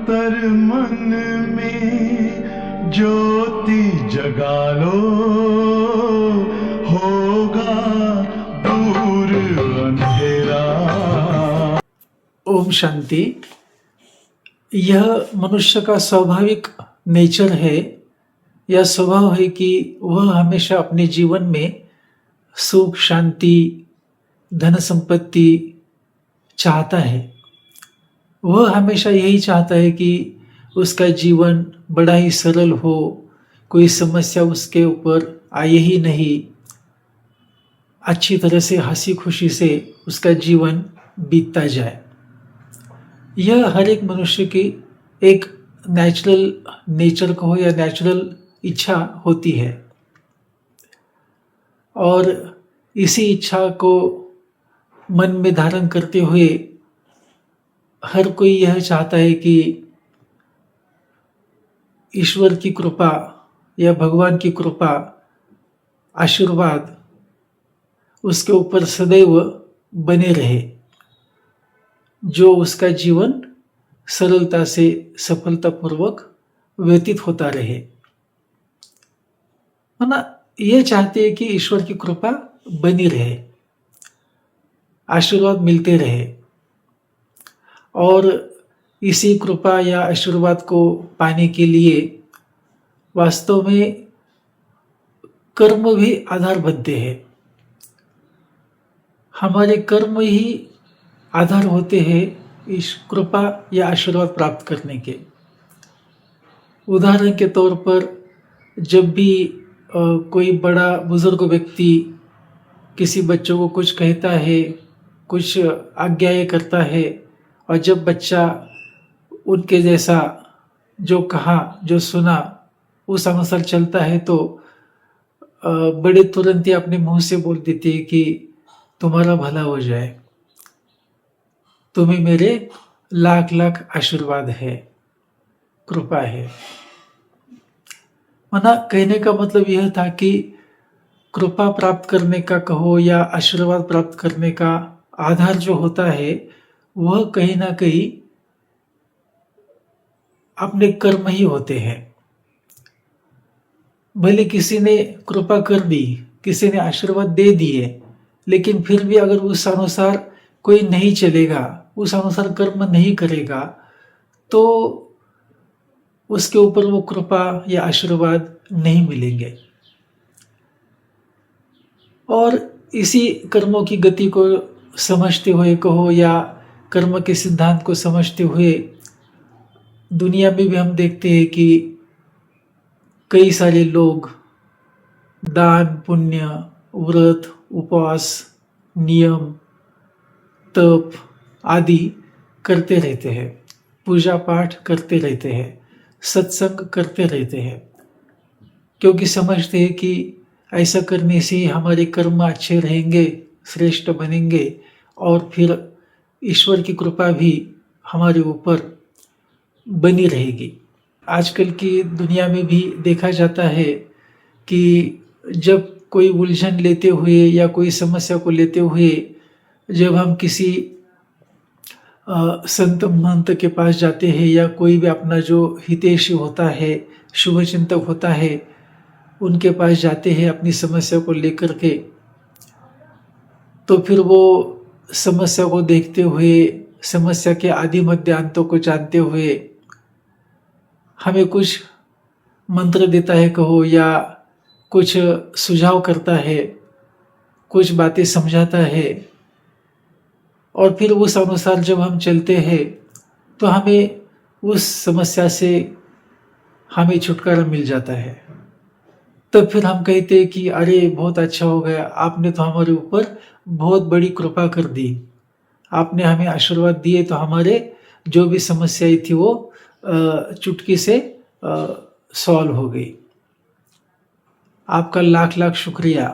अंतर मन में ज्योति जगा लो, होगा दूर अंधेरा। ओम शांति। यह मनुष्य का स्वाभाविक नेचर है, यह स्वभाव है कि वह हमेशा अपने जीवन में सुख, शांति, धन संपत्ति चाहता है। वह हमेशा यही चाहता है कि उसका जीवन बड़ा ही सरल हो, कोई समस्या उसके ऊपर आए ही नहीं, अच्छी तरह से हंसी खुशी से उसका जीवन बीतता जाए। यह हर एक मनुष्य की एक नेचुरल नेचर को या नेचुरल इच्छा होती है, और इसी इच्छा को मन में धारण करते हुए हर कोई यह चाहता है कि ईश्वर की कृपा या भगवान की कृपा, आशीर्वाद उसके ऊपर सदैव बने रहे, जो उसका जीवन सरलता से सफलतापूर्वक व्यतीत होता रहे। है ये चाहते हैं कि ईश्वर की कृपा बनी रहे, आशीर्वाद मिलते रहे, और इसी कृपा या आशीर्वाद को पाने के लिए वास्तव में कर्म भी आधार बनते हैं। हमारे कर्म ही आधार होते हैं इस कृपा या आशीर्वाद प्राप्त करने के। उदाहरण के तौर पर जब भी कोई बड़ा बुजुर्ग व्यक्ति किसी बच्चों को कुछ कहता है, कुछ आज्ञाएं करता है, और जब बच्चा उनके जैसा जो कहा, जो सुना, उस अनुसार चलता है, तो बड़े तुरंत ही अपने मुंह से बोल देते हैं कि तुम्हारा भला हो जाए, तुम्हें मेरे लाख लाख आशीर्वाद है, कृपा है। कहने का मतलब यह था कि कृपा प्राप्त करने का कहो या आशीर्वाद प्राप्त करने का आधार जो होता है, वह कहीं ना कहीं अपने कर्म ही होते हैं। भले किसी ने कृपा कर दी, किसी ने आशीर्वाद दे दिए, लेकिन फिर भी अगर उस अनुसार कोई नहीं चलेगा, उस अनुसार कर्म नहीं करेगा, तो उसके ऊपर वो कृपा या आशीर्वाद नहीं मिलेंगे। और इसी कर्मों की गति को समझते हुए कहो या कर्म के सिद्धांत को समझते हुए दुनिया में भी हम देखते हैं कि कई सारे लोग दान, पुण्य, व्रत, उपवास, नियम, तप आदि करते रहते हैं, पूजा पाठ करते रहते हैं, सत्संग करते रहते हैं, क्योंकि समझते हैं कि ऐसा करने से हमारे कर्म अच्छे रहेंगे, श्रेष्ठ बनेंगे, और फिर ईश्वर की कृपा भी हमारे ऊपर बनी रहेगी। आजकल की दुनिया में भी देखा जाता है कि जब कोई उलझन लेते हुए या कोई समस्या को लेते हुए जब हम किसी संत महंत के पास जाते हैं, या कोई भी अपना जो हितैषी होता है, शुभचिंतक होता है, उनके पास जाते हैं अपनी समस्या को लेकर के, तो फिर वो समस्या को देखते हुए, समस्या के आदि मध्य अंतों को जानते हुए हमें कुछ मंत्र देता है कहो, या कुछ सुझाव करता है, कुछ बातें समझाता है, और फिर उस अनुसार जब हम चलते हैं तो हमें उस समस्या से हमें छुटकारा मिल जाता है। तब फिर हम कहते हैं कि अरे बहुत अच्छा हो गया, आपने तो हमारे ऊपर बहुत बड़ी कृपा कर दी, आपने हमें आशीर्वाद दिए, तो हमारे जो भी समस्याएं थी वो चुटकी से सॉल्व हो गई। आपका लाख लाख शुक्रिया,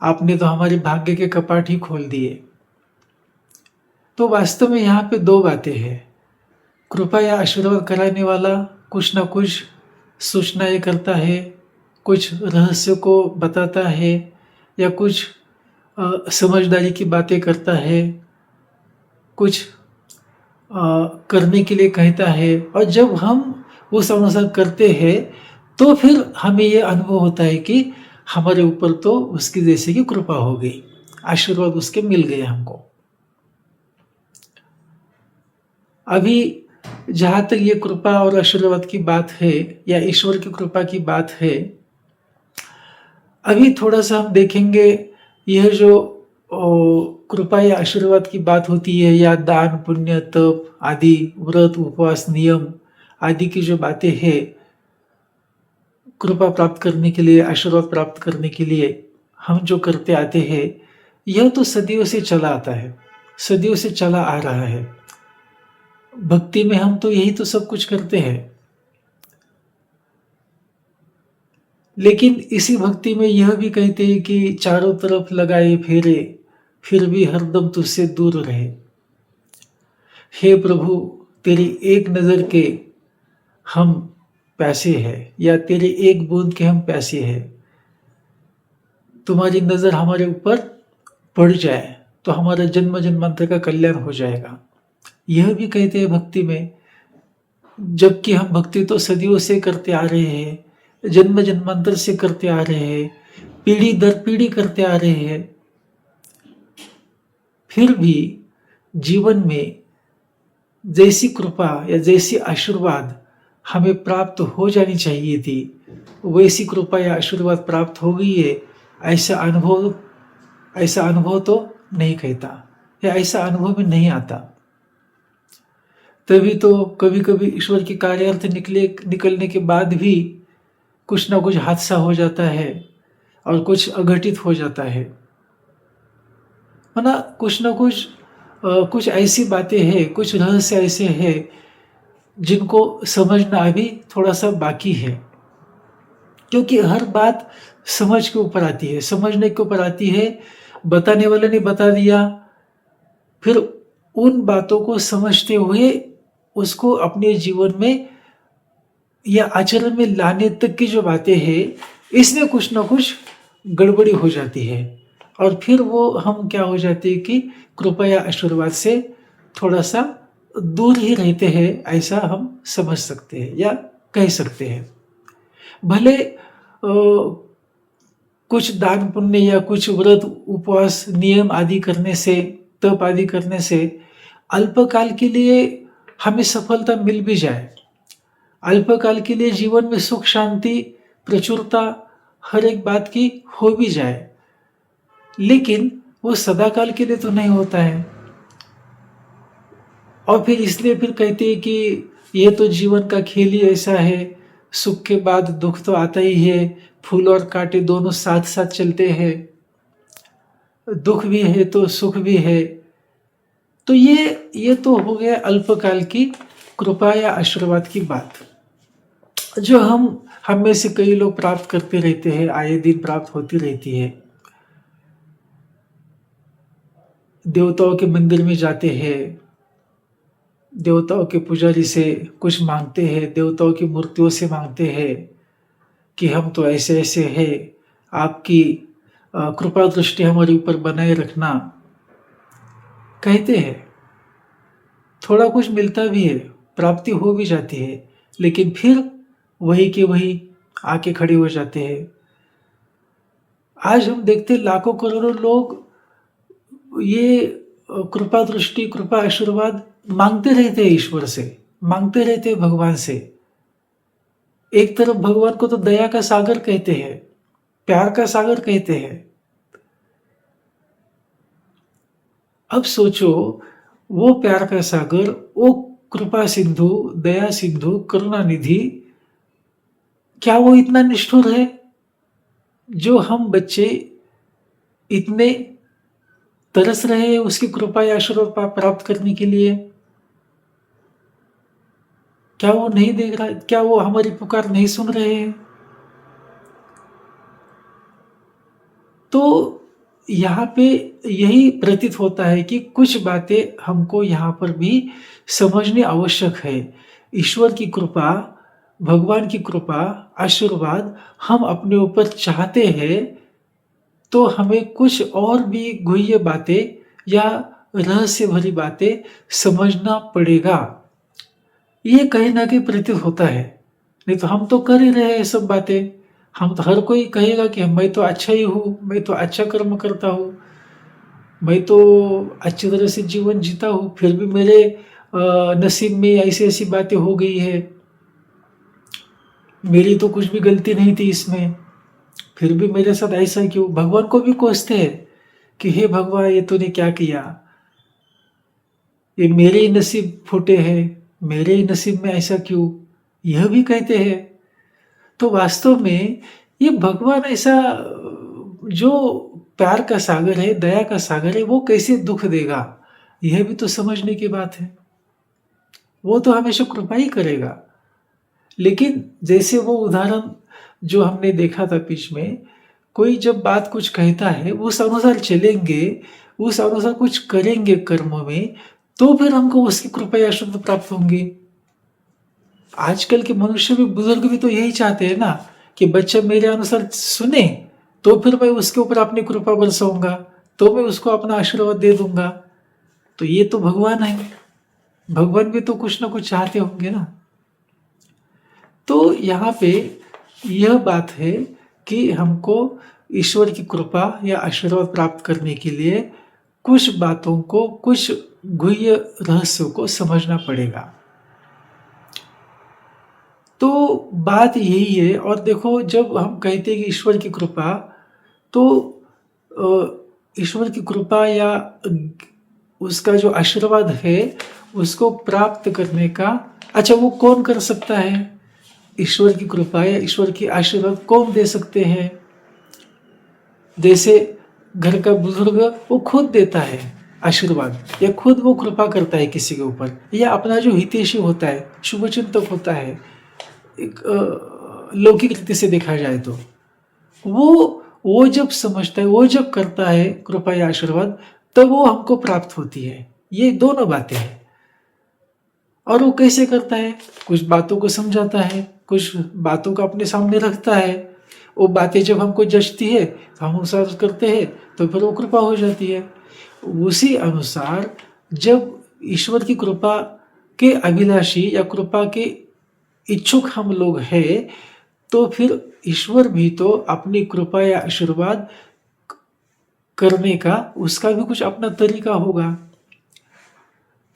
आपने तो हमारे भाग्य के कपाट ही खोल दिए। तो वास्तव में यहाँ पे दो बातें हैं। कृपा या आशीर्वाद कराने वाला कुछ ना कुछ सूचनाएं करता है, कुछ रहस्य को बताता है, या कुछ समझदारी की बातें करता है, कुछ करने के लिए कहता है, और जब हम उस अनुसार करते हैं तो फिर हमें ये अनुभव होता है कि हमारे ऊपर तो उसकी जैसे की कृपा हो गई, आशीर्वाद उसके मिल गए हमको। अभी जहाँ तक ये कृपा और आशीर्वाद की बात है या ईश्वर की कृपा की बात है, अभी थोड़ा सा हम देखेंगे यह जो कृपा या आशीर्वाद की बात होती है, या दान पुण्य तप आदि व्रत उपवास नियम आदि की जो बातें हैं कृपा प्राप्त करने के लिए, आशीर्वाद प्राप्त करने के लिए हम जो करते आते हैं, यह तो सदियों से चला आता है, सदियों से चला आ रहा है। भक्ति में हम तो यही तो सब कुछ करते हैं, लेकिन इसी भक्ति में यह भी कहते हैं कि चारों तरफ लगाए फेरे फिर भी हरदम तुझसे दूर रहे। हे प्रभु, तेरी एक नजर के हम प्यासे हैं, या तेरे एक बूंद के हम प्यासे हैं। तुम्हारी नजर हमारे ऊपर पड़ जाए तो हमारा जन्म जन्मांतर का कल्याण हो जाएगा। यह भी कहते हैं भक्ति में, जबकि हम भक्ति तो सदियों से करते आ रहे हैं, जन्म जन्मांतर से करते आ रहे हैं, पीढ़ी दर पीढ़ी करते आ रहे हैं, फिर भी जीवन में जैसी कृपा या जैसी आशीर्वाद हमें प्राप्त हो जानी चाहिए थी, वैसी कृपा या आशीर्वाद प्राप्त हो गई है, ऐसा अनुभव तो नहीं कहता, या ऐसा अनुभव में नहीं आता। तभी तो कभी कभी ईश्वर के कार्यार्थ निकलने के बाद भी कुछ ना कुछ हादसा हो जाता है और कुछ अघटित हो जाता है। माना कुछ ना कुछ ऐसी बातें हैं, कुछ रहस्य ऐसे हैं जिनको समझना अभी थोड़ा सा बाकी है, क्योंकि हर बात समझ के ऊपर आती है, समझने के ऊपर आती है। बताने वाले ने बता दिया, फिर उन बातों को समझते हुए उसको अपने जीवन में या आचरण में लाने तक की जो बातें हैं, इसमें कुछ ना कुछ गड़बड़ी हो जाती है, और फिर वो हम क्या हो जाते हैं कि कृपा या आशीर्वाद से थोड़ा सा दूर ही रहते हैं, ऐसा हम समझ सकते हैं या कह सकते हैं। भले कुछ दान पुण्य या कुछ व्रत उपवास नियम आदि करने से, तप आदि करने से अल्पकाल के लिए हमें सफलता मिल भी जाए, अल्पकाल के लिए जीवन में सुख शांति प्रचुरता हर एक बात की हो भी जाए, लेकिन वो सदाकाल के लिए तो नहीं होता है। और फिर इसलिए फिर कहते हैं कि ये तो जीवन का खेल ही ऐसा है, सुख के बाद दुख तो आता ही है, फूल और कांटे दोनों साथ साथ चलते हैं, दुख भी है तो सुख भी है। तो ये तो हो गया अल्पकाल की कृपा या आशीर्वाद की बात, जो हम में से कई लोग प्राप्त करते रहते हैं, आए दिन प्राप्त होती रहती है। देवताओं के मंदिर में जाते हैं, देवताओं के पुजारी से कुछ मांगते हैं, देवताओं की मूर्तियों से मांगते हैं कि हम तो ऐसे ऐसे हैं, आपकी कृपा दृष्टि हमारे ऊपर बनाए रखना, कहते हैं। थोड़ा कुछ मिलता भी है, प्राप्ति हो भी जाती है, लेकिन फिर वही के वही आके खड़े हो जाते हैं। आज हम देखते लाखों करोड़ों लोग ये कृपा दृष्टि, कृपा आशीर्वाद मांगते रहते हैं, ईश्वर से मांगते रहते हैं, भगवान से। एक तरफ भगवान को तो दया का सागर कहते हैं, प्यार का सागर कहते हैं। अब सोचो, वो प्यार का सागर, वो कृपा सिंधु, दया सिंधु, करुणा निधि, क्या वो इतना निष्ठुर है जो हम बच्चे इतने तरस रहे हैं उसकी कृपा या आशीर्वाद प्राप्त करने के लिए? क्या वो नहीं देख रहा? क्या वो हमारी पुकार नहीं सुन रहे हैं? तो यहाँ पे यही प्रतीत होता है कि कुछ बातें हमको यहाँ पर भी समझनी आवश्यक है। ईश्वर की कृपा, भगवान की कृपा, आशीर्वाद हम अपने ऊपर चाहते हैं तो हमें कुछ और भी गुह्य बातें या रहस्य भरी बातें समझना पड़ेगा। ये कहीं ना कहीं प्रतीत होता है। नहीं तो हम तो कर ही रहे हैं ये सब बातें। हम तो, हर कोई कहेगा कि मैं तो अच्छा ही हूँ, मैं तो अच्छा कर्म करता हूँ, मैं तो अच्छी तरह से जीवन जीता हूँ, फिर भी मेरे नसीब में ऐसी ऐसी बातें हो गई है, मेरी तो कुछ भी गलती नहीं थी इसमें, फिर भी मेरे साथ ऐसा क्यों। भगवान को भी कोसते हैं कि हे भगवान, ये तूने क्या किया, ये मेरे ही नसीब फूटे हैं, मेरे ही नसीब में ऐसा क्यों, यह भी कहते हैं। तो वास्तव में ये भगवान ऐसा जो प्यार का सागर है, दया का सागर है, वो कैसे दुख देगा, यह भी तो समझने की बात है। वो तो हमेशा कृपा ही करेगा। लेकिन जैसे वो उदाहरण जो हमने देखा था बीच में, कोई जब बात कुछ कहता है, उस अनुसार चलेंगे, उस अनुसार कुछ करेंगे कर्मों में, तो फिर हमको उसकी कृपा या आशीर्वाद प्राप्त होंगे। आजकल के मनुष्य भी, बुजुर्ग भी तो यही चाहते हैं ना कि बच्चा मेरे अनुसार सुने, तो फिर मैं उसके ऊपर अपनी कृपा बरसाऊंगा, तो मैं उसको अपना आशीर्वाद दे दूंगा। तो ये तो भगवान है, भगवान भी तो कुछ ना कुछ चाहते होंगे ना। तो यहाँ पे यह बात है कि हमको ईश्वर की कृपा या आशीर्वाद प्राप्त करने के लिए कुछ बातों को, कुछ गुह्य रहस्यों को समझना पड़ेगा। तो बात यही है। और देखो, जब हम कहते हैं कि ईश्वर की कृपा, तो ईश्वर की कृपा या उसका जो आशीर्वाद है, उसको प्राप्त करने का, अच्छा वो कौन कर सकता है? ईश्वर की कृपा या ईश्वर की आशीर्वाद कौन दे सकते हैं? जैसे घर का बुजुर्ग, वो खुद देता है आशीर्वाद, या खुद वो कृपा करता है किसी के ऊपर, या अपना जो हितैषी होता है, शुभचिंतक होता है, एक लौकिक रीति से देखा जाए तो वो जब समझता है, वो जब करता है कृपा या आशीर्वाद, तब वो हमको प्राप्त होती है। ये दोनों बातें हैं। और वो कैसे करता है? कुछ बातों को समझाता है, कुछ बातों को अपने सामने रखता है। वो बातें जब हमको जचती है तो हम अनुसार करते हैं, तो फिर वो कृपा हो जाती है। उसी अनुसार जब ईश्वर की कृपा के अभिलाषी या कृपा के इच्छुक हम लोग हैं, तो फिर ईश्वर भी तो अपनी कृपा या आशीर्वाद करने का, उसका भी कुछ अपना तरीका होगा।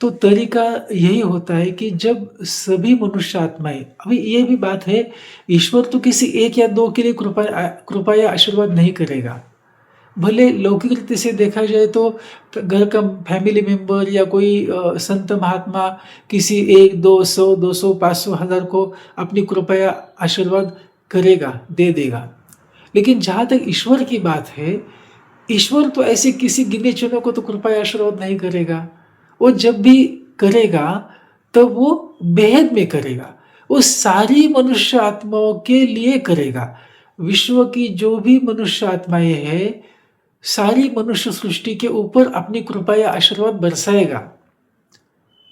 तो तरीका यही होता है कि जब सभी मनुष्य आत्माएं, अभी ये भी बात है, ईश्वर तो किसी एक या दो के लिए कृपा या आशीर्वाद नहीं करेगा। भले लौकिक रीति से देखा जाए तो घर का फैमिली मेंबर या कोई संत महात्मा किसी 1, 2, 100, 200, 500, 1000 को अपनी कृपा या आशीर्वाद करेगा, दे देगा। लेकिन जहाँ तक ईश्वर की बात है, ईश्वर तो ऐसे किसी गिने चुने को तो कृपा या आशीर्वाद नहीं करेगा। वो जब भी करेगा तब वो बेहद में करेगा, वो सारी मनुष्य आत्माओं के लिए करेगा। विश्व की जो भी मनुष्य आत्माएं हैं, सारी मनुष्य सृष्टि के ऊपर अपनी कृपा या आशीर्वाद बरसाएगा।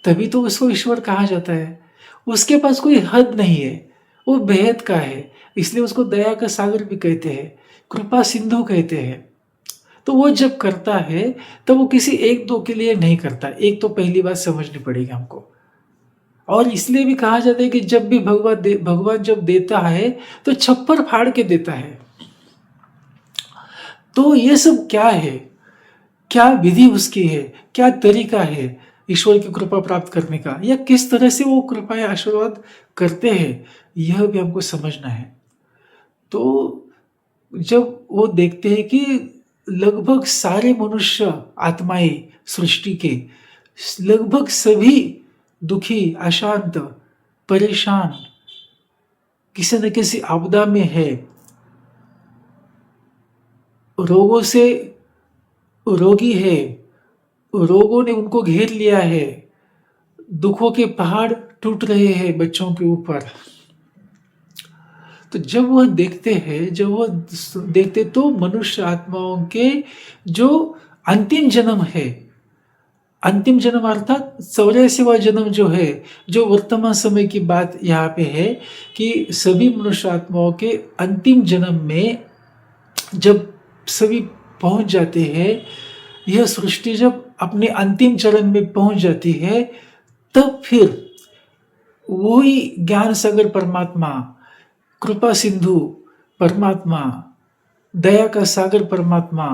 तभी तो उसको ईश्वर कहा जाता है। उसके पास कोई हद नहीं है, वो बेहद का है, इसलिए उसको दया का सागर भी कहते हैं, कृपा सिंधु कहते हैं। तो वो जब करता है तब वो किसी एक दो के लिए नहीं करता। एक तो पहली बात समझनी पड़ेगी हमको। और इसलिए भी कहा जाता है कि जब भी भगवान जब देता है तो छप्पर फाड़ के देता है। तो ये सब क्या है, क्या विधि उसकी है, क्या तरीका है ईश्वर की कृपा प्राप्त करने का, या किस तरह से वो कृपा या आशीर्वाद करते हैं, यह भी हमको समझना है। तो जब वो देखते हैं कि लगभग सारे मनुष्य आत्माएं सृष्टि के, लगभग सभी दुखी, अशांत, परेशान, किसी न किसी आपदा में है, रोगों से रोगी है, रोगों ने उनको घेर लिया है, दुखों के पहाड़ टूट रहे हैं बच्चों के ऊपर, तो जब वह देखते हैं, जब वह देखते तो मनुष्य आत्माओं के जो अंतिम जन्म है, अंतिम जन्म अर्थात 84वां जन्म जो है, जो वर्तमान समय की बात यहाँ पे है कि सभी मनुष्य आत्माओं के अंतिम जन्म में जब सभी पहुंच जाते हैं, यह सृष्टि जब अपने अंतिम चरण में पहुंच जाती है, तब फिर वही ज्ञान सागर परमात्मा, कृपा सिंधु परमात्मा, दया का सागर परमात्मा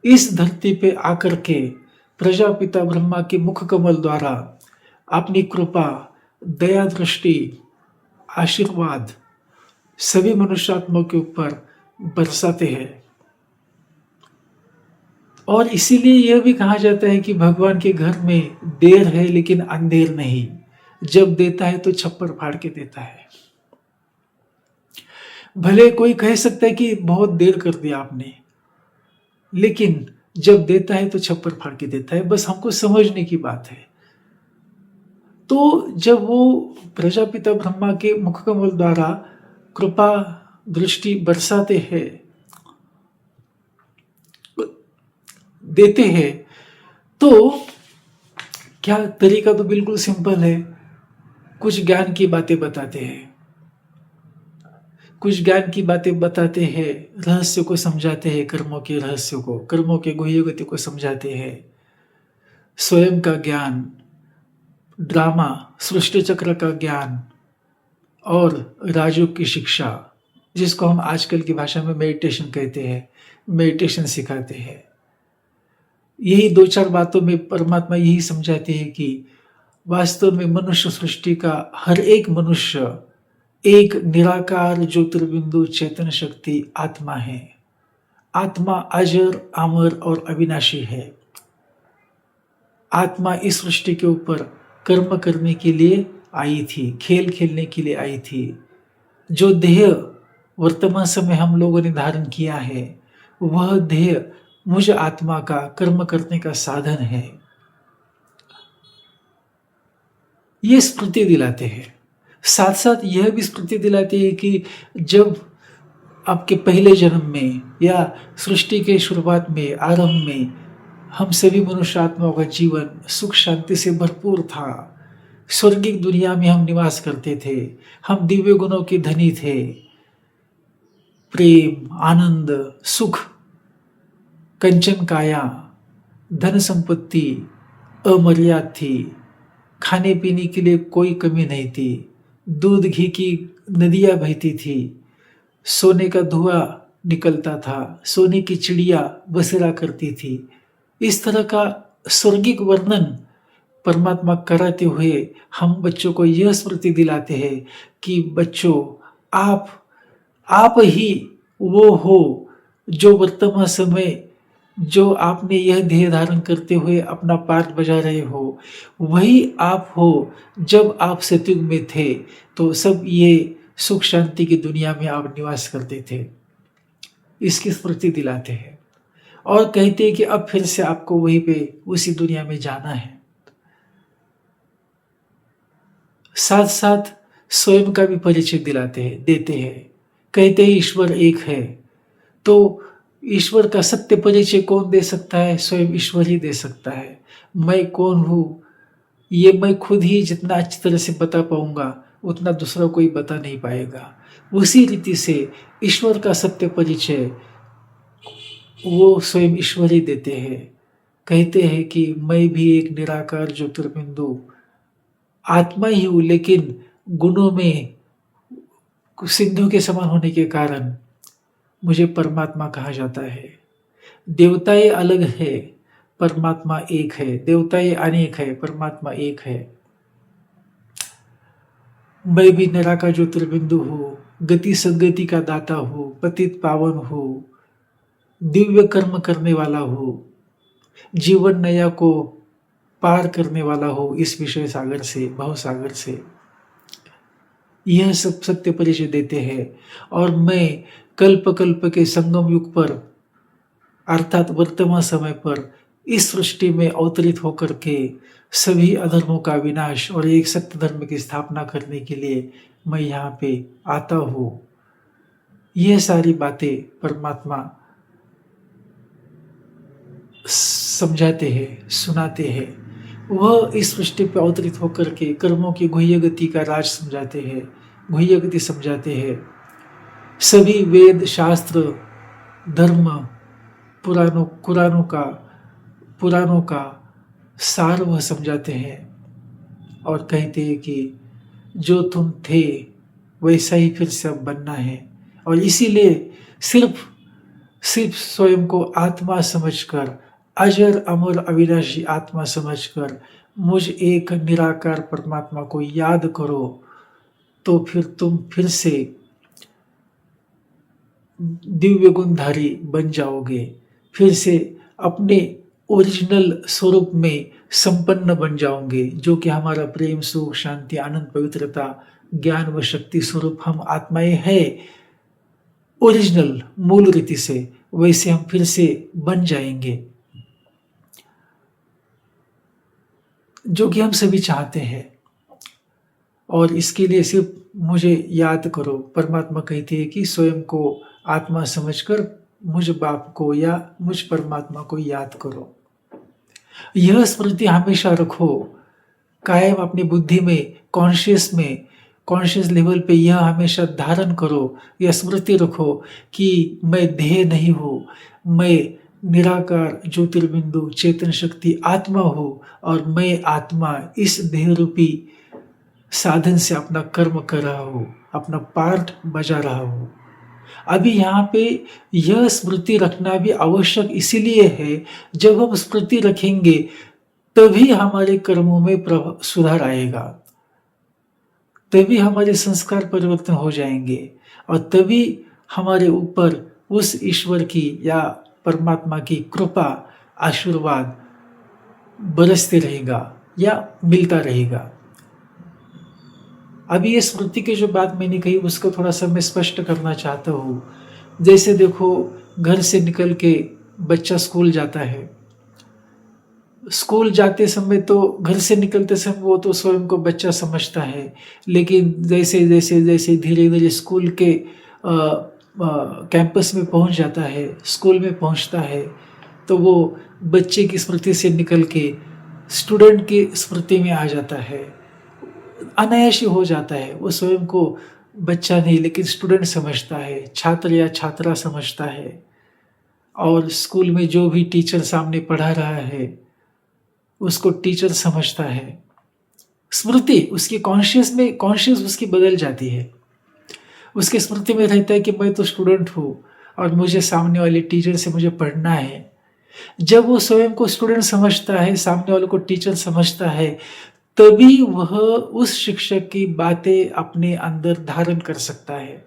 इस धरती पे आकर के प्रजापिता ब्रह्मा के मुख कमल द्वारा अपनी कृपा, दया दृष्टि, आशीर्वाद सभी मनुष्यात्माओं के ऊपर बरसाते हैं। और इसीलिए यह भी कहा जाता है कि भगवान के घर में देर है लेकिन अंधेर नहीं। जब देता है तो छप्पर फाड़ के देता है। भले कोई कह सकता है कि बहुत देर कर दिया आपने, लेकिन जब देता है तो छप्पर फाड़ के देता है। बस हमको समझने की बात है। तो जब वो प्रजापिता ब्रह्मा के मुखकमल द्वारा कृपा दृष्टि बरसाते हैं, देते हैं, तो क्या तरीका तो बिल्कुल सिंपल है। कुछ ज्ञान की बातें बताते हैं, कुछ ज्ञान की बातें बताते हैं, रहस्य को समझाते हैं, कर्मों के रहस्य को, कर्मों के गुह्य गति को समझाते हैं। स्वयं का ज्ञान, ड्रामा, सृष्टि चक्र का ज्ञान और राजयोग की शिक्षा, जिसको हम आजकल की भाषा में मेडिटेशन कहते हैं, मेडिटेशन सिखाते हैं। यही दो चार बातों में परमात्मा यही समझाते हैं कि वास्तव में मनुष्य सृष्टि का हर एक मनुष्य एक निराकार ज्योतिर्बिंदु चेतन शक्ति आत्मा है। आत्मा अजर, अमर और अविनाशी है। आत्मा इस सृष्टि के ऊपर कर्म करने के लिए आई थी, खेल खेलने के लिए आई थी। जो देह वर्तमान समय हम लोगों ने धारण किया है, वह देह मुझ आत्मा का कर्म करने का साधन है। ये स्मृति दिलाते हैं। साथ साथ यह भी स्मृति दिलाते हैं कि जब आपके पहले जन्म में या सृष्टि के शुरुआत में, आरंभ में, हम सभी मनुष्य आत्माओं का जीवन सुख शांति से भरपूर था। स्वर्गिक दुनिया में हम निवास करते थे। हम दिव्य गुणों के धनी थे। प्रेम, आनंद, सुख, कंचन काया, धन संपत्ति अमर्याद थी। खाने पीने के लिए कोई कमी नहीं थी। दूध घी की नदियां बहती थी। सोने का धुआं निकलता था। सोने की चिड़िया बसेरा करती थी। इस तरह का स्वर्गिक वर्णन परमात्मा कराते हुए हम बच्चों को यह स्मृति दिलाते हैं कि बच्चों, आप ही वो हो जो वर्तमान समय जो आपने यह देह धारण करते हुए अपना पाठ बजा रहे हो, वही आप हो जब आप सतयुग में थे तो सब ये सुख शांति की दुनिया में आप निवास करते थे। इसकी स्मृति दिलाते हैं और कहते हैं कि अब फिर से आपको वहीं पे उसी दुनिया में जाना है। साथ साथ स्वयं का भी परिचय देते हैं। कहते हैं ईश्वर एक है। तो ईश्वर का सत्य परिचय कौन दे सकता है? स्वयं ईश्वर ही दे सकता है। मैं कौन हूँ ये मैं खुद ही जितना अच्छी तरह से बता पाऊंगा उतना दूसरा कोई बता नहीं पाएगा। उसी रीति से ईश्वर का सत्य परिचय वो स्वयं ईश्वर ही देते हैं। कहते हैं कि मैं भी एक निराकार ज्योतिर्बिंदु आत्मा ही हूँ, लेकिन गुणों में सिंधु के समान होने के कारण मुझे परमात्मा कहा जाता है। देवताएं अलग है, परमात्मा एक है। देवताएं अनेक है, परमात्मा एक है। मैं भी निराकार ज्योतिर्बिंदु हूँ, गति सदगति का दाता हूँ, पतित पावन हूँ, दिव्य कर्म करने वाला हूँ, जीवन नया को पार करने वाला हूँ इस विषय सागर से, भव सागर से। यह सब सत्य परिचय देते हैं। और मैं कल्प कल्प के संगम युग पर अर्थात वर्तमान समय पर इस सृष्टि में अवतरित होकर के सभी अधर्मों का विनाश और एक सत्य धर्म की स्थापना करने के लिए मैं यहाँ पे आता हूँ। यह सारी बातें परमात्मा समझाते हैं, सुनाते हैं। वह इस सृष्टि पर अवतरित होकर के कर्मों की गुह्य गति का राज समझाते हैं, गुह्य गति समझाते हैं। सभी वेद शास्त्र धर्म पुराणों का पुराणों का सार वह समझाते हैं और कहते हैं कि जो तुम थे वैसा ही फिर से अब बनना है। और इसीलिए सिर्फ सिर्फ स्वयं को आत्मा समझकर, अजर अमर अविनाशी आत्मा समझकर मुझ एक निराकार परमात्मा को याद करो, तो फिर तुम फिर से दिव्य गुणधारी बन जाओगे, फिर से अपने ओरिजिनल स्वरूप में संपन्न बन जाओगे, जो कि हमारा प्रेम, सुख, शांति, आनंद, पवित्रता, ज्ञान व शक्ति स्वरूप हम आत्माएं हैं ओरिजिनल मूल रीति से, वैसे हम फिर से बन जाएंगे, जो कि हम सभी चाहते हैं। और इसके लिए सिर्फ मुझे याद करो। परमात्मा कहती है कि स्वयं को आत्मा समझकर मुझ बाप को या मुझ परमात्मा को याद करो। यह स्मृति हमेशा रखो, कायम अपनी बुद्धि में, कॉन्शियस लेवल पे यह हमेशा धारण करो, यह स्मृति रखो कि मैं देह नहीं हूँ, मैं निराकार ज्योतिर्बिंदु चेतन शक्ति आत्मा हूँ, और मैं आत्मा इस देह रूपी साधन से अपना कर्म कर रहा हूँ, अपना पार्ट बजा रहा हूँ। अभी यहाँ पे यह स्मृति रखना भी आवश्यक इसीलिए है, जब हम स्मृति रखेंगे तभी हमारे कर्मों में सुधार आएगा, तभी हमारे संस्कार परिवर्तन हो जाएंगे, और तभी हमारे ऊपर उस ईश्वर की या परमात्मा की कृपा, आशीर्वाद बरसते रहेगा या मिलता रहेगा। अभी ये स्मृति की जो बात मैंने कही उसको थोड़ा सा मैं स्पष्ट करना चाहता हूँ। जैसे देखो, घर से निकल के बच्चा स्कूल जाता है, स्कूल जाते समय तो, घर से निकलते समय वो तो स्वयं को बच्चा समझता है, लेकिन जैसे जैसे जैसे धीरे धीरे स्कूल के कैंपस में पहुंच जाता है, स्कूल में पहुंचता है, तो वो बच्चे की स्मृति से निकल के स्टूडेंट की स्मृति में आ जाता है, अनायासी हो जाता है। वो स्वयं को बच्चा नहीं लेकिन स्टूडेंट समझता है, छात्र या छात्रा समझता है, और स्कूल में जो भी टीचर सामने पढ़ा रहा है उसको टीचर समझता है। स्मृति उसकी कॉन्शियस उसकी बदल जाती है। उसके स्मृति में रहता है कि मैं तो स्टूडेंट हूँ और मुझे सामने वाले टीचर से मुझे पढ़ना है। जब वो स्वयं को स्टूडेंट समझता है, सामने वाले को टीचर समझता है, तभी वह उस शिक्षक की बातें अपने अंदर धारण कर सकता है।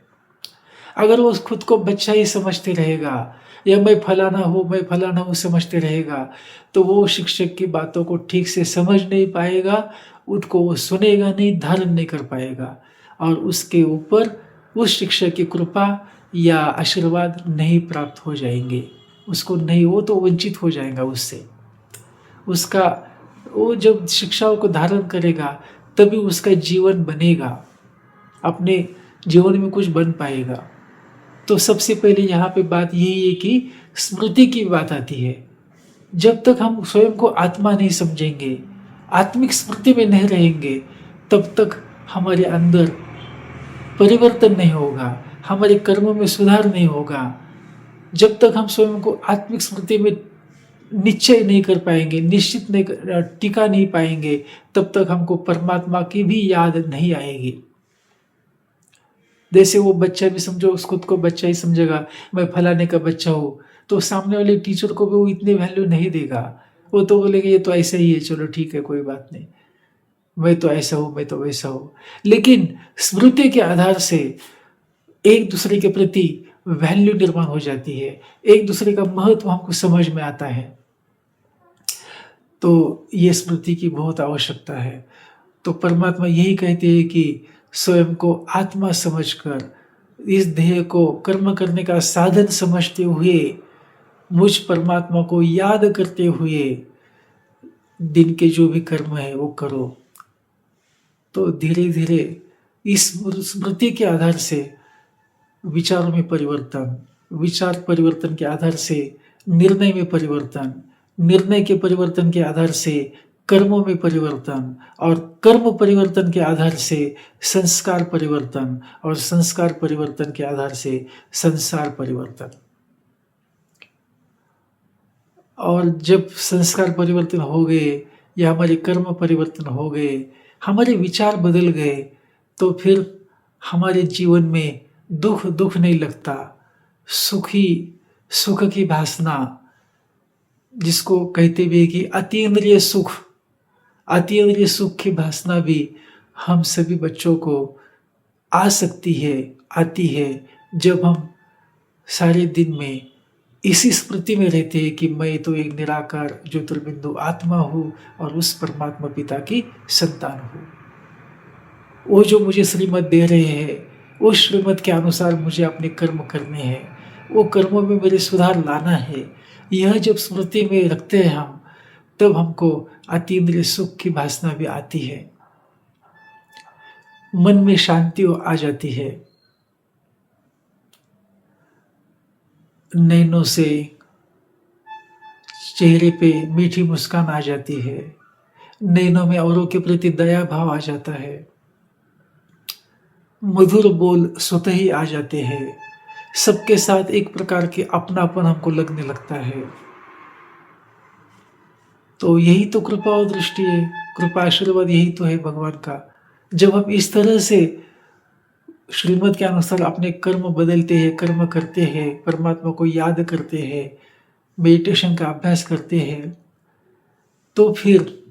अगर वो खुद को बच्चा ही समझते रहेगा या मैं फलाना हूँ समझते रहेगा, तो वो शिक्षक की बातों को ठीक से समझ नहीं पाएगा, उसको वो सुनेगा नहीं, धारण नहीं कर पाएगा, और उसके ऊपर उस शिक्षक की कृपा या आशीर्वाद नहीं प्राप्त हो जाएंगे, उसको नहीं, वो तो वंचित हो जाएगा उससे। उसका वो जब शिक्षाओं को धारण करेगा तभी उसका जीवन बनेगा, अपने जीवन में कुछ बन पाएगा। तो सबसे पहले यहाँ पे बात यही है कि स्मृति की बात आती है। जब तक हम स्वयं को आत्मा नहीं समझेंगे, आत्मिक स्मृति में नहीं रहेंगे, तब तक हमारे अंदर परिवर्तन नहीं होगा, हमारे कर्मों में सुधार नहीं होगा। जब तक हम स्वयं को आत्मिक स्मृति में निश्चय नहीं कर पाएंगे, निश्चित नहीं टिका नहीं पाएंगे, तब तक हमको परमात्मा की भी याद नहीं आएगी। जैसे वो बच्चा भी समझो, उस खुद को बच्चा ही समझेगा, मैं फलाने का बच्चा हूँ, तो सामने वाले टीचर को भी वो इतनी वैल्यू नहीं देगा। वो तो बोलेगा ये तो ऐसा ही है, चलो ठीक है कोई बात नहीं, मैं तो ऐसा हूँ, मैं तो वैसा हूँ। लेकिन स्मृति के आधार से एक दूसरे के प्रति वैल्यू निर्माण हो जाती है, एक दूसरे का महत्व हमको समझ में आता है। तो ये स्मृति की बहुत आवश्यकता है। तो परमात्मा यही कहते हैं कि स्वयं को आत्मा समझकर, इस देह को कर्म करने का साधन समझते हुए, मुझ परमात्मा को याद करते हुए दिन के जो भी कर्म है वो करो। तो धीरे धीरे इस स्मृति के आधार से विचारों में परिवर्तन, विचार परिवर्तन के आधार से निर्णय में परिवर्तन, निर्णय के परिवर्तन के आधार से कर्मों में परिवर्तन, और कर्म परिवर्तन के आधार से संस्कार परिवर्तन, और संस्कार परिवर्तन के आधार से संसार परिवर्तन। और जब संस्कार परिवर्तन हो गए या हमारे कर्म परिवर्तन हो गए, हमारे विचार बदल गए, तो फिर हमारे जीवन में दुख दुख नहीं लगता, सुखी सुख की भासना, जिसको कहते भी है कि अतीन्द्रिय सुख, अतीन्द्रिय सुख की भासना भी हम सभी बच्चों को आ सकती है, आती है, जब हम सारे दिन में इसी स्मृति में रहते हैं कि मैं तो एक निराकार ज्योतिर्बिंदु आत्मा हूँ और उस परमात्मा पिता की संतान हूँ। वो जो मुझे श्रीमत दे रहे हैं, उस श्रीमत के अनुसार मुझे अपने कर्म करने हैं, वो कर्मों में मेरे सुधार लाना है। यह जब स्मृति में रखते हैं हम, तब हमको अतीन्द्रिय सुख की भासना भी आती है, मन में शांति आ जाती है, नैनों से चेहरे पे मीठी मुस्कान आ जाती है, नैनों में औरों के प्रति दया भाव आ जाता है, मधुर बोल स्वतः ही आ जाते हैं, सबके साथ एक प्रकार के अपनापन हमको लगने लगता है। तो यही तो कृपा और दृष्टि है, कृपा आशीर्वाद यही तो है भगवान का। जब हम इस तरह से श्रीमद् के अनुसार अपने कर्म बदलते हैं, कर्म करते हैं, परमात्मा को याद करते हैं, मेडिटेशन का अभ्यास करते हैं, तो फिर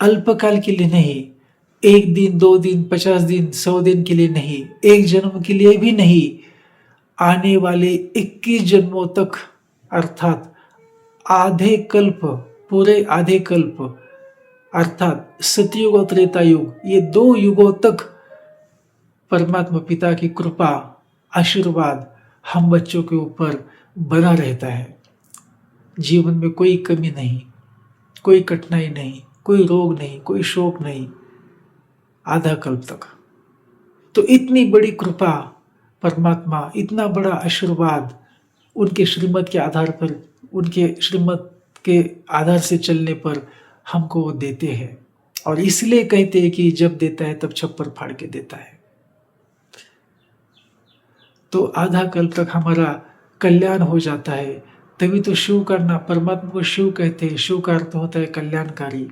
अल्पकाल के लिए नहीं, 1 दिन 2 दिन 50 दिन 100 दिन के लिए नहीं, 1 जन्म के लिए भी नहीं, आने वाले 21 जन्मों तक, अर्थात आधे कल्प, पूरे आधे कल्प, अर्थात सतयुग और त्रेता युग, ये 2 युगों तक परमात्मा पिता की कृपा आशीर्वाद हम बच्चों के ऊपर बना रहता है। जीवन में कोई कमी नहीं, कोई कठिनाई नहीं, कोई रोग नहीं, कोई शोक नहीं, आधा कल्प तक। तो इतनी बड़ी कृपा परमात्मा, इतना बड़ा आशीर्वाद उनके श्रीमत के आधार पर, उनके श्रीमत के आधार से चलने पर हमको वो देते हैं। और इसलिए कहते हैं कि जब देता है तब छप्पर फाड़ के देता है। तो आधा कल्प तक हमारा कल्याण हो जाता है। तभी तो शिव करना, परमात्मा को शिव कहते हैं, शिव का अर्थ होता है कल्याणकारी।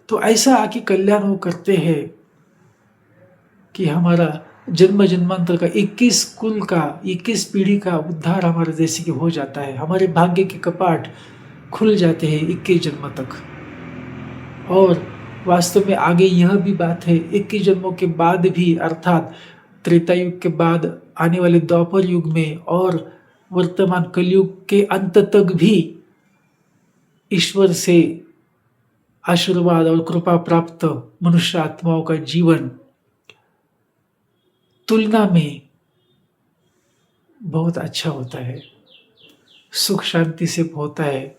तो ऐसा आके कल्याण वो करते हैं कि हमारा जन्म जन्मांतर का 21 कुल का, 21 पीढ़ी का उद्धार हमारे जैसे कि हो जाता है। हमारे भाग्य के कपाट खुल जाते हैं 21 जन्म तक। और वास्तव में आगे यह भी बात है, 21 जन्मों के बाद भी, अर्थात त्रेता युग के बाद आने वाले द्वापर युग में और वर्तमान कलयुग के अंत तक भी ईश्वर से आशीर्वाद और कृपा प्राप्त मनुष्य आत्माओं का जीवन तुलना में बहुत अच्छा होता है, सुख शांति से होता है।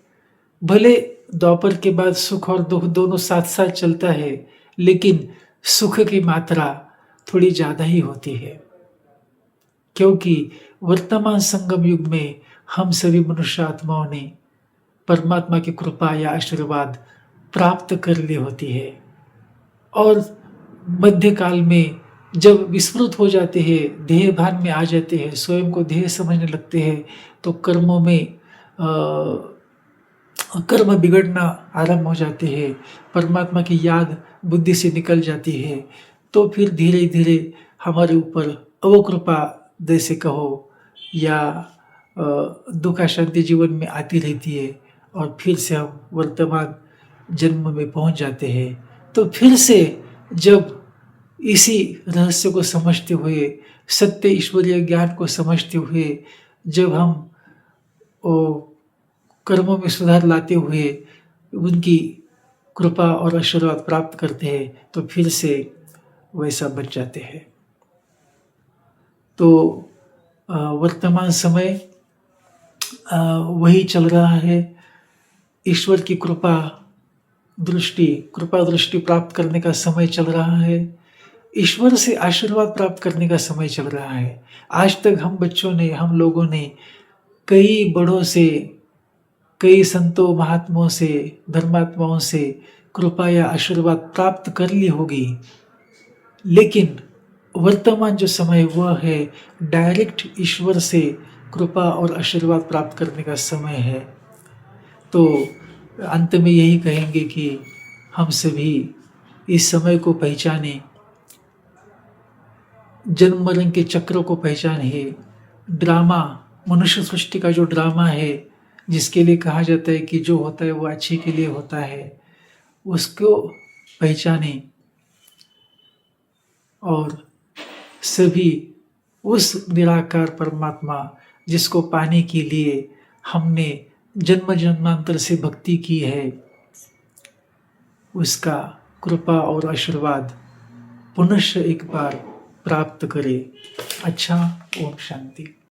भले द्वापर के बाद सुख और दुख दोनों साथ साथ चलता है, लेकिन सुख की मात्रा थोड़ी ज़्यादा ही होती है, क्योंकि वर्तमान संगम युग में हम सभी मनुष्य आत्माओं ने परमात्मा की कृपा या आशीर्वाद प्राप्त कर ली होती है। और मध्यकाल में जब विस्मृत हो जाते हैं, देह भान में आ जाते हैं, स्वयं को देह समझने लगते हैं, तो कर्मों में कर्म बिगड़ना आरंभ हो जाते हैं, परमात्मा की याद बुद्धि से निकल जाती है। तो फिर धीरे धीरे हमारे ऊपर अवकृपा जैसे कहो या दुख शांति जीवन में आती रहती है, और फिर से हम वर्तमान जन्म में पहुंच जाते हैं। तो फिर से जब इसी रहस्य को समझते हुए, सत्य ईश्वरीय ज्ञान को समझते हुए, जब हम कर्मों में सुधार लाते हुए उनकी कृपा और आशीर्वाद प्राप्त करते हैं, तो फिर से वैसा बच जाते हैं। तो वर्तमान समय वही चल रहा है। ईश्वर की कृपा दृष्टि प्राप्त करने का समय चल रहा है। ईश्वर से आशीर्वाद प्राप्त करने का समय चल रहा है। आज तक हम बच्चों ने, हम लोगों ने कई बड़ों से, कई संतों महात्माओं से, धर्मात्माओं से कृपा या आशीर्वाद प्राप्त कर ली होगी, लेकिन वर्तमान जो समय वह है डायरेक्ट ईश्वर से कृपा और आशीर्वाद प्राप्त करने का समय है। तो अंत में यही कहेंगे कि हम सभी इस समय को पहचाने, जन्म मरण के चक्र को पहचाने, ड्रामा, मनुष्य सृष्टि का जो ड्रामा है, जिसके लिए कहा जाता है कि जो होता है वो अच्छे के लिए होता है, उसको पहचाने और सभी उस निराकार परमात्मा जिसको पाने के लिए हमने जन्म जन्मांतर से भक्ति की है, उसका कृपा और आशीर्वाद पुनश्च एक बार प्राप्त करें। अच्छा, ओम शांति।